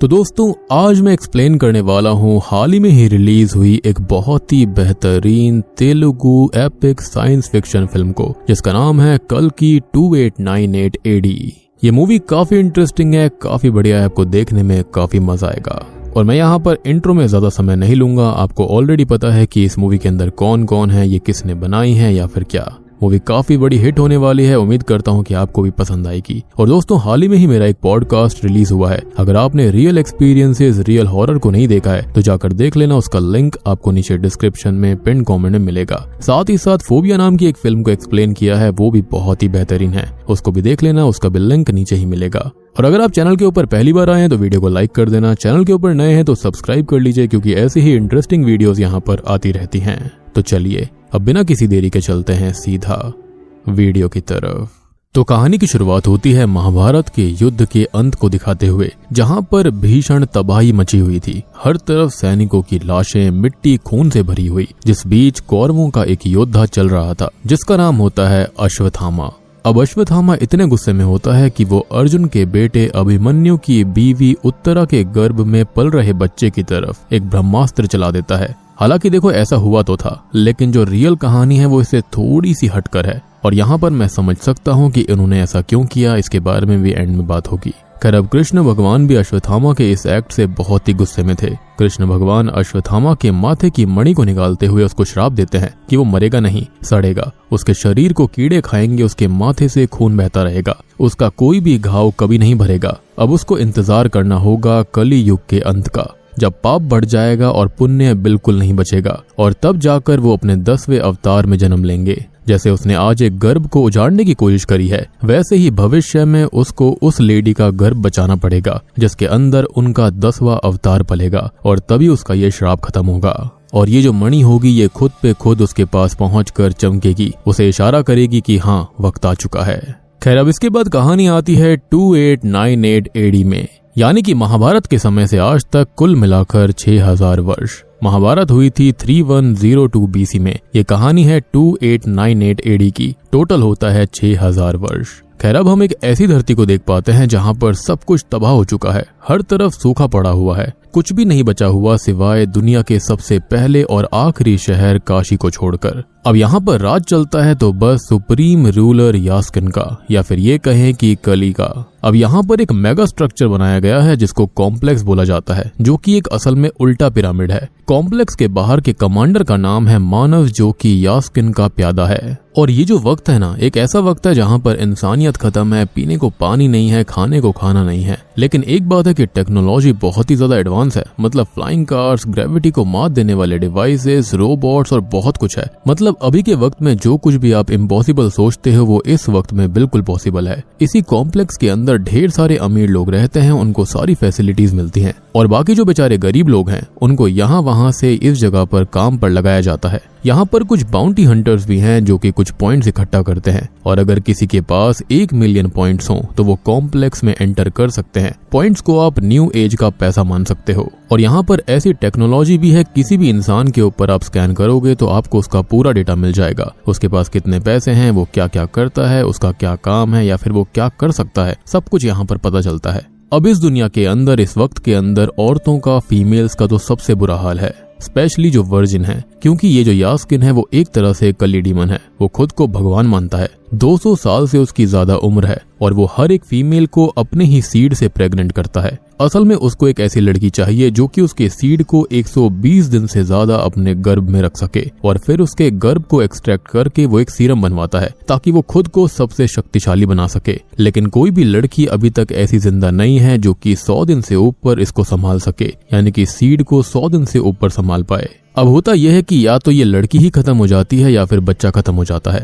तो दोस्तों आज मैं एक्सप्लेन करने वाला हूँ हाल ही में ही रिलीज हुई एक बहुत ही बेहतरीन Telugu epic science fiction film को, जिसका नाम है कल्कि 2898 AD। ये मूवी काफी इंटरेस्टिंग है, काफी बढ़िया है, आपको देखने में काफी मजा आएगा। और मैं यहाँ पर इंट्रो में ज्यादा समय नहीं लूंगा, आपको ऑलरेडी पता है कि इस मूवी के अंदर कौन कौन है, ये किसने बनाई है या फिर क्या। मूवी काफी बड़ी हिट होने वाली है, उम्मीद करता हूँ कि आपको भी पसंद आएगी। और दोस्तों हाल ही में ही मेरा एक पॉडकास्ट रिलीज हुआ है, अगर आपने रियल एक्सपीरियंसेस रियल हॉरर को नहीं देखा है तो जाकर देख लेना, उसका लिंक आपको नीचे डिस्क्रिप्शन में पिन कमेंट में मिलेगा। साथ ही साथ फोबिया नाम की एक फिल्म को एक्सप्लेन किया है, वो भी बहुत ही बेहतरीन है, उसको भी देख लेना, उसका भी लिंक नीचे ही मिलेगा। और अगर आप चैनल के ऊपर पहली बार आए हैं तो वीडियो को लाइक कर देना, चैनल के ऊपर नए हैं तो सब्सक्राइब कर लीजिए, क्योंकि ऐसी ही इंटरेस्टिंग वीडियोस यहाँ पर आती रहती हैं। तो चलिए अब बिना किसी देरी के चलते हैं सीधा वीडियो की तरफ। तो कहानी की शुरुआत होती है महाभारत के युद्ध के अंत को दिखाते हुए, जहां पर भीषण तबाही मची हुई थी। हर तरफ सैनिकों की लाशें मिट्टी खून से भरी हुई, जिस बीच कौरवों का एक योद्धा चल रहा था जिसका नाम होता है अश्वत्थामा। अब अश्वत्थामा इतने गुस्से में होता है कि वो अर्जुन के बेटे अभिमन्यु की बीवी उत्तरा के गर्भ में पल रहे बच्चे की तरफ एक ब्रह्मास्त्र चला देता है। हालांकि देखो ऐसा हुआ तो था, लेकिन जो रियल कहानी है वो इससे थोड़ी सी हटकर है, और यहाँ पर मैं समझ सकता हूँ कि इन्होंने ऐसा क्यों किया, इसके बारे में भी एंड में बात होगी। खैर अब कृष्ण भगवान भी अश्वत्थामा के इस एक्ट से बहुत ही गुस्से में थे। कृष्ण भगवान अश्वत्थामा के माथे की मणि को निकालते हुए उसको श्राप देते हैं कि वो मरेगा नहीं, सड़ेगा, उसके शरीर को कीड़े खाएंगे, उसके माथे से खून बहता रहेगा, उसका कोई भी घाव कभी नहीं भरेगा। अब उसको इंतजार करना होगा कली युग के अंत का, जब पाप बढ़ जाएगा और पुण्य बिल्कुल नहीं बचेगा, और तब जाकर वो अपने 10वें अवतार में जन्म लेंगे। जैसे उसने आज एक गर्भ को उजाड़ने की कोशिश करी है, वैसे ही भविष्य में उसको उस लेडी का गर्भ बचाना पड़ेगा जिसके अंदर उनका 10वां अवतार पलेगा, और तभी उसका ये श्राप खत्म होगा। और ये जो मणि होगी ये खुद पे खुद उसके पास पहुंचकर चमकेगी, उसे इशारा करेगी कि हाँ वक्त आ चुका है। खैर अब इसके बाद कहानी आती है 2898 AD में, यानी कि महाभारत के समय से आज तक कुल मिलाकर 6000 वर्ष। महाभारत हुई थी 3102 BC में, ये कहानी है 2898 AD की, टोटल होता है 6000 वर्ष। खैर अब हम एक ऐसी धरती को देख पाते हैं जहां पर सब कुछ तबाह हो चुका है, हर तरफ सूखा पड़ा हुआ है, कुछ भी नहीं बचा हुआ सिवाय दुनिया के सबसे पहले और आखिरी शहर काशी को छोड़कर। अब यहाँ पर राज चलता है तो बस सुप्रीम रूलर यास्किन का, या फिर ये कहें कि कली का। अब यहाँ पर एक मेगा स्ट्रक्चर बनाया गया है जिसको कॉम्प्लेक्स बोला जाता है, जो कि एक असल में उल्टा पिरामिड है। कॉम्प्लेक्स के बाहर के कमांडर का नाम है मानव, जो कि यास्किन का प्यादा है। और ये जो वक्त है ना, एक ऐसा वक्त है जहाँ पर इंसानियत खत्म है, पीने को पानी नहीं है, खाने को खाना नहीं है। लेकिन एक बात है कि टेक्नोलॉजी बहुत ही ज्यादा एडवांस है, मतलब फ्लाइंग कार्स, ग्रेविटी को मात देने वाले डिवाइसेस, रोबोट्स और बहुत कुछ है। मतलब अभी के वक्त में जो कुछ भी आप इम्पॉसिबल सोचते हो वो इस वक्त में बिल्कुल पॉसिबल है। इसी कॉम्प्लेक्स के अंदर ढेर सारे अमीर लोग रहते हैं, उनको सारी फैसिलिटीज मिलती हैं, और बाकी जो बेचारे गरीब लोग हैं उनको यहाँ वहाँ से इस जगह पर काम पर लगाया जाता है। यहाँ पर कुछ बाउंटी हंटर्स भी हैं जो कि कुछ पॉइंट्स इकट्ठा करते हैं, और अगर किसी के पास 1 मिलियन पॉइंट्स हो तो वो कॉम्प्लेक्स में एंटर कर सकते हैं। पॉइंट्स को आप न्यू एज का पैसा मान सकते हो। और यहाँ पर ऐसी टेक्नोलॉजी भी है, किसी भी इंसान के ऊपर आप स्कैन करोगे तो आपको उसका पूरा डेटा मिल जाएगा, उसके पास कितने पैसे हैं, वो क्या क्या करता है, उसका क्या काम है, या फिर वो क्या कर सकता है, सब कुछ यहाँ पर पता चलता है। अब इस दुनिया के अंदर, इस वक्त के अंदर औरतों का, फीमेल्स का तो सबसे बुरा हाल है, स्पेशली जो वर्जिन है, क्योंकि ये जो यास्किन है वो एक तरह से कली डीमन है। वो खुद को भगवान मानता है, 200 साल से उसकी ज्यादा उम्र है, और वो हर एक फीमेल को अपने ही सीड से प्रेग्नेंट करता है। असल में उसको एक ऐसी लड़की चाहिए जो कि उसके सीड को 120 दिन से ज्यादा अपने गर्भ में रख सके, और फिर उसके गर्भ को एक्सट्रैक्ट करके वो एक सीरम बनवाता है ताकि वो खुद को सबसे शक्तिशाली बना सके। लेकिन कोई भी लड़की अभी तक ऐसी जिंदा नहीं है जो कि 100 दिन से ऊपर इसको संभाल सके, यानी कि सीड को 100 दिन से ऊपर संभाल पाए। अब होता यह है कि या तो ये लड़की ही खत्म हो जाती है या फिर बच्चा खत्म हो जाता है।